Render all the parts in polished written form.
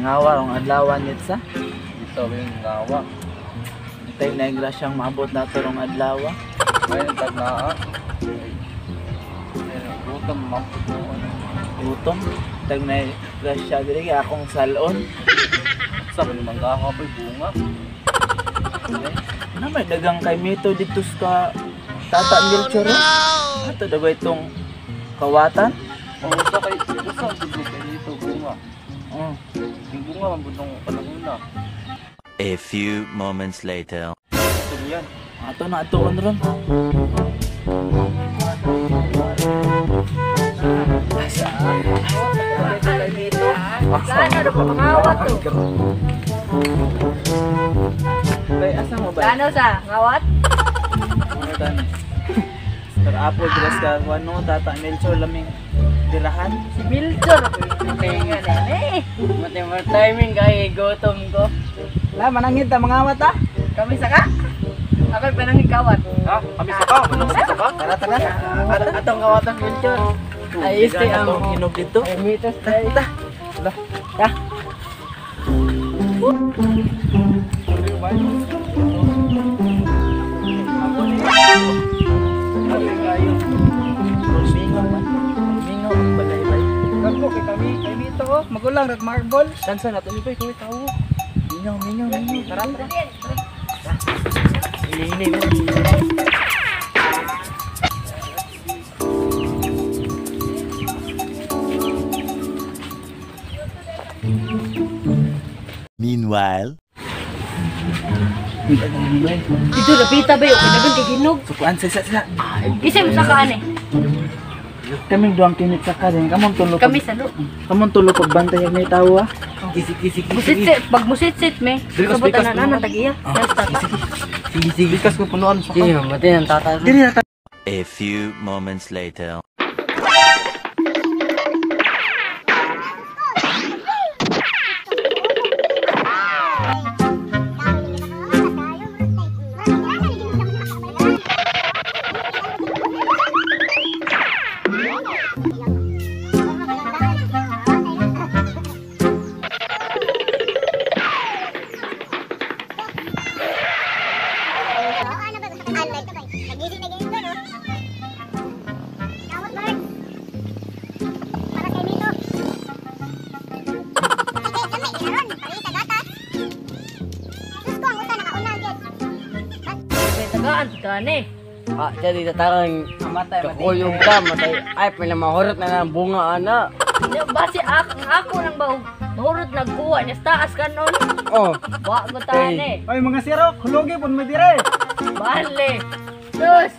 Ngawa ang adlawan nit sa. Ito yung ngawa. Tay na grasyang maabot na turong adlaw. Ngayon tagnaa. Gutom mampot mo ano. Gutom. Tag na grasya diri kay akong salon. Sa ba naman kakapoy bunga? Ano may dagang kay Mito dito sa Tata Milchor. Ato daw itong kawatan. O sa kay usa dito kay dito bunga. Yung bunga man budong panahon na. A few moments later. Ito yan. Ato na atuon ron. Sana na po mangawat to. Bay asa mo ba? Ano sa ngawat? Ano tani? Sir Apple dress ka ano Tata Milchor laming dirahan. Si Milchor. Tenga na eh. Mati timing kay gutom ko. La manangit ta mangawat ta. Kami saka? Ako'y panangin kawat. Ha? Kami sa ka? Manong sa ka? Tara tara. Atong kawatan Milchor. Ay este ang hinog dito. ay mitos tayo. Ta. Ta. Mingo balay-balay. Kago kay kami kay Mito oh. Magulang rat marble. Kansa nato ni kuy tawo. Mingo. Tara tara. Ini. Meanwhile, Dito napita ba yung kinagan kay Ginog? Sukuan sa. Isa mo sakaan eh. Kaming duang kinit sa kadin. Kamon tulo. Kami sa lo. Kamon tulo pagbantay may tawo. Kisi. Musitsit, pag musitsit me. Sabutan na nana tagiya. Yes tata. Sige. Kas ko punuan sa Sige, mati ng tata. Diri na a few moments later. Tagaan gani. Jadi tatarang Amatay kakuyog ka, matay. Ay, pinamahurot na ng bunga, ana. Basi ako nang bahurot nagkuha niya taas kanon. Oh, Wa mo tani. Oy mga sirok, hulugi pun mo dire. Bale. Sus.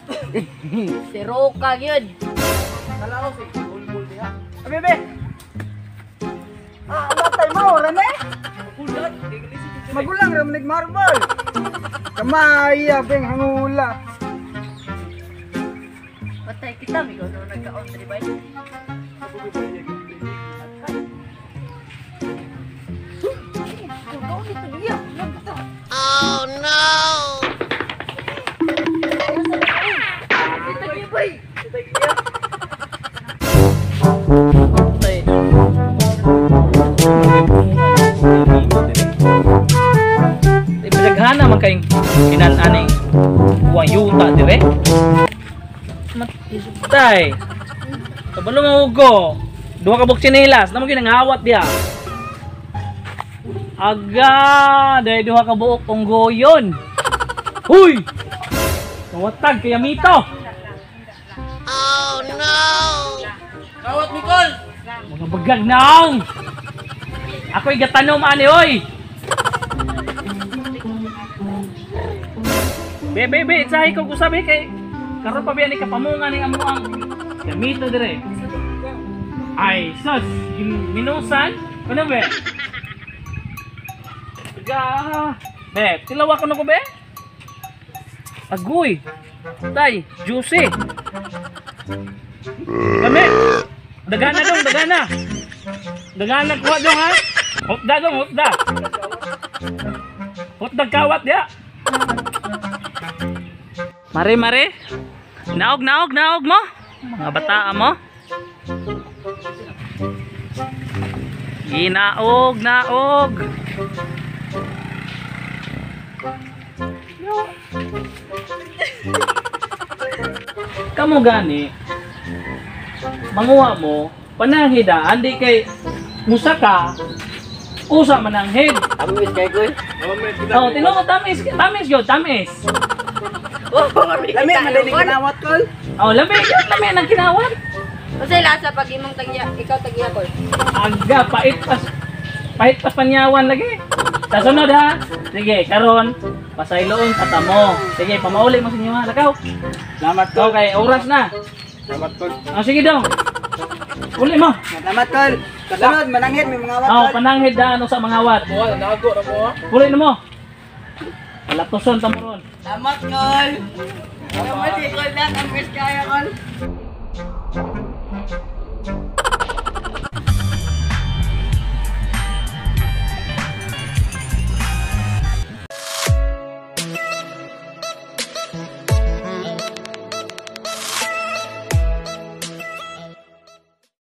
Si Roka yun. Kalao si bulbul diha. Bebe. Amatay mo rene. Magulang ra manig marble. Kamaya beng hangula. Patay kita mi no nagkaon diri bay. Oh no! Ito ni bay. Pinaghahan naman kayong kinananing buwang yuta dire. Matay. Kabalo mo ugo. Duha ka buk tsinelas, namo ginangawat dia. Aga, dahil duha ka buok unggoyon. Huy! Tawatag kaya Mito. Oh no! Kawat Nicole. Mga bagag naong. Ako'y gatanom ani oy. Be, sahi ko sabi kay karon pa biya ni kapamungan ni amuang Mito dire. Ay, sus, minusan. Ano be? Be, tilawa ko na ko be? Agoy. Tay, juicy. Kami. Dagana dong, dagana. Dagana kuha dong ha. Hotda dong, hotda. Hotda kawat dia. Mare. Naog mo. Mga bata mo. Naog. Kamu gani. Manguha mo. Pananghid andi kay musaka. Usa mananghid. Amis kay ko. Oh, tinuod mo tamis yun, tamis. Lami madaling kinawat ko. Oh, lami nang kinawat. Kasi lasa pag imong ikaw tagya ko. Aga, pait pas panyawan lagi. Sa sunod ha. Sige, karon pasayloon katamo. Sige, pamauli mo sa inyo ha, lakaw. Salamat ko kay oras na. Salamat tol. Oh, sige dong. Uli mo. Salamat tol. Kasunod mananghid may mga Oh, pananghid ano sa mga wat. Buwan, nago na mo ha. Uli na mo. Palatuson ta mo ron. Salamat tol. Salamat tol. Amis kaya ko.